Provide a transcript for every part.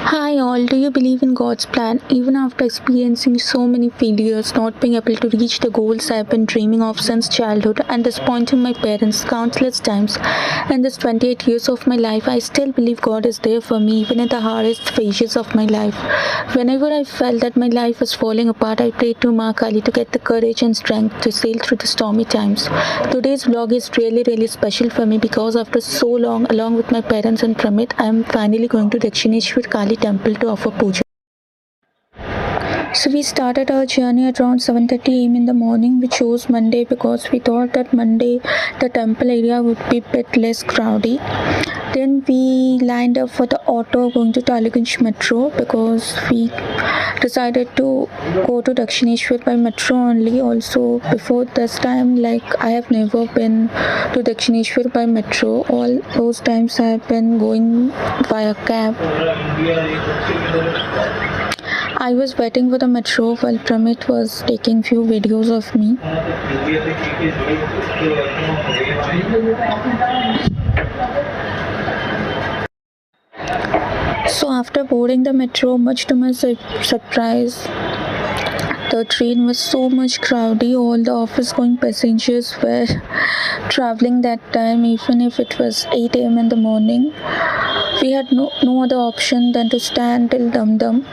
Hi all, do you believe in God's plan? Even after experiencing so many failures, not being able to reach the goals I've been dreaming of since childhood, and disappointing my parents countless times, in this 28 years of my life, I still believe God is there for me even in the hardest phases of my life. Whenever I felt that my life was falling apart, I prayed to Ma Kali to get the courage and strength to sail through the stormy times. Today's vlog is really special for me because after so long, along with my parents and Pramit, I am finally going to Dakshineshwar Kali temple to offer puja. So we started our journey at around 7:30 a.m. in the morning. We chose Monday because we thought that Monday the temple area would be a bit less crowdy. Then we lined up for the auto going to Taliganj Metro because we decided to go to Dakshineshwar by metro only. Also before this time, like I have never been to Dakshineshwar by metro. All those times I have been going via cab. I was waiting for the metro while Pramit was taking few videos of me. So after boarding the metro, much to my surprise, the train was so much crowded. All the office going passengers were traveling that time, even if it was 8 a.m. in the morning. We had no other option than to stand till Dum Dum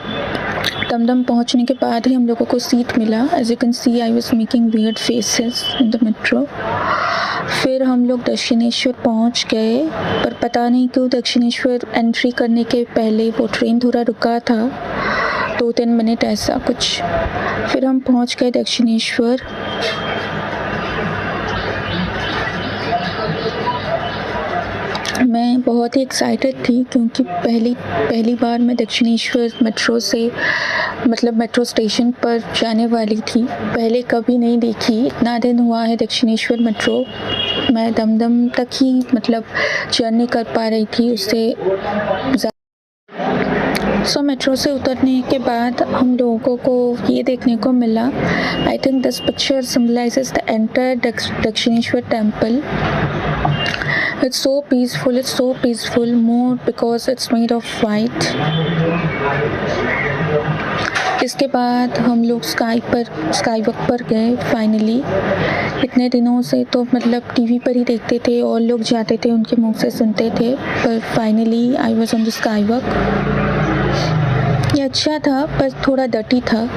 पहुंचने के बाद ही हम लोगों को seat मिला. As you can see, I was making weird faces in the metro. फिर हम लोग दक्षिणेश्वर पहुंच गए, पर पता नहीं क्यों दक्षिणेश्वर एंट्री करने के पहले वो ट्रेन थोड़ा रुका था, 2-3 मिनट ऐसा कुछ. फिर हम पहुंच गए दक्षिणेश्वर. मैं बहुत ही एक्साइटेड थी क्योंकि पहली बार मैं दक्षिणेश्वर मेट्रो से मतलब मेट्रो स्टेशन पर जाने वाली थी. पहले कभी नहीं देखी. इतना दिन हुआ है दक्षिणेश्वर मेट्रो मैं दमदम तक ही मतलब जर्नी कर पा रही थी. उससे मेट्रो से उतरने के बाद हम लोगों को ये देखने को मिला. I think this picture symbolises the entire Dakshineswar temple. It's so peaceful, more because it's made of white. इसके बाद हम लोग स्काई वॉक पर गए फाइनली. इतने दिनों से तो मतलब टीवी पर ही देखते थे और लोग जाते थे उनके मुंह से सुनते थे, पर finally I was on the sky walk. ये अच्छा था पर थोड़ा डर्टी था.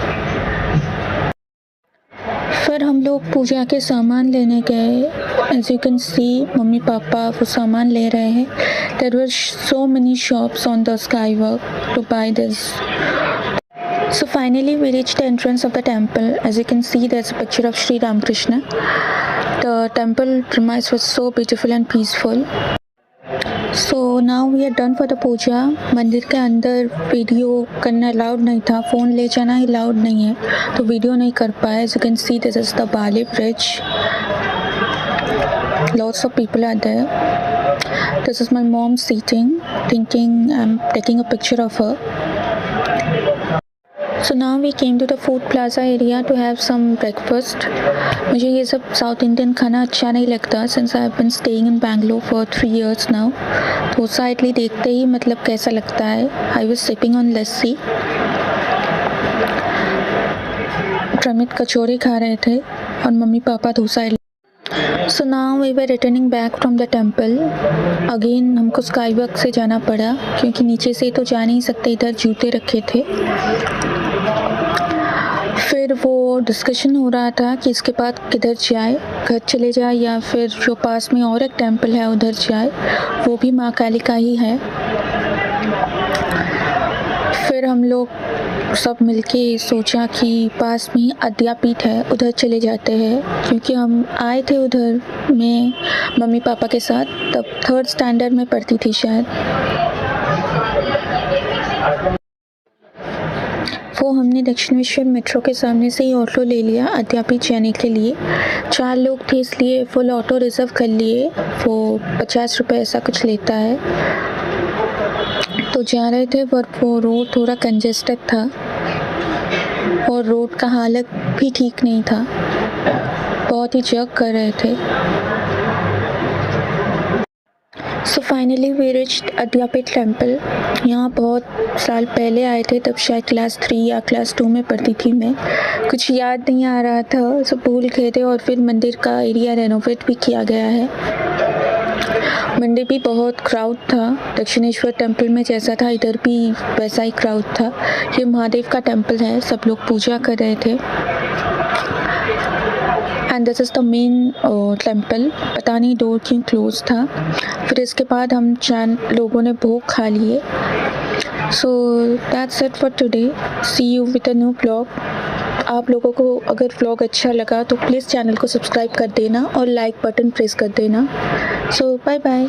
फिर हम लोग पूजा के सामान लेने गए. As you can see, mummy papa वो सामान ले रहे हैं. There were so many shops on the skywalk to buy this. So finally we reached the entrance of the temple. As you can see, there's a picture of Sri Ramakrishna. The temple premise was so beautiful and peaceful. So now we are done for the puja. मंदिर के अंदर video करना allowed नहीं था, phone ले जाना ही allowed नहीं है, तो वीडियो नहीं कर पाए. As you can see, this is the Bali Bridge. Lots of people are there. This is my mom sitting, thinking I'm taking a picture of her. So now we came to the food plaza area to have some breakfast. मुझे ये सब south Indian खाना अच्छा नहीं लगता since I have been staying in Bangalore for 3 years now. तो साइडली देखते ही मतलब कैसा लगता है. I was sipping on lassi. प्रमित कचौरी खा रहे थे और mummy papa dosa. So now we were returning back from the temple. Again हमको स्काईवॉक से जाना पड़ा क्योंकि नीचे से तो जा नहीं सकते, इधर जूते रखे थे. फिर वो डिस्कशन हो रहा था कि इसके बाद किधर जाए, घर चले जाए या फिर जो पास में और एक टेम्पल है उधर जाए, वो भी माँ काली का ही है. फिर हम लोग सब मिलके सोचा कि पास में ही अद्यापीठ है, उधर चले जाते हैं क्योंकि हम आए थे उधर में मम्मी पापा के साथ, तब 3rd स्टैंडर्ड में पढ़ती थी शायद. वो हमने दक्षिणेश्वर मेट्रो के सामने से ही ऑटो ले लिया अद्यापीठ जाने के लिए. 4 लोग थे इसलिए फुल ऑटो रिजर्व कर लिए. वो 50 रुपये ऐसा कुछ लेता है. तो जा रहे थे पर वो रोड थोड़ा कंजेस्टेड था और रोड का हालत भी ठीक नहीं था, बहुत ही जर्क कर रहे थे. So finally we reached Adyapeeth temple. यहाँ बहुत साल पहले आए थे, तब शायद क्लास 3 या क्लास 2 में पढ़ती थी मैं। कुछ याद नहीं आ रहा था, सब भूल गए थे। और फिर मंदिर का एरिया रेनोवेट भी किया गया है। मंदिर भी बहुत क्राउड था, दक्षिणेश्वर टेम्पल में जैसा था इधर भी वैसा ही क्राउड था। ये महादेव का टेम्पल है, सब लोग पूजा कर रहे थे। And this is the main temple. पता नहीं डोर क्यों क्लोज था। फिर इसके बाद हम 4 लोगों ने भोग खा लिए। So that's it for today. See you with a new blog. आप लोगों को अगर व्लॉग अच्छा लगा तो प्लीज़ चैनल को सब्सक्राइब कर देना और लाइक बटन प्रेस कर देना। सो बाय बाय।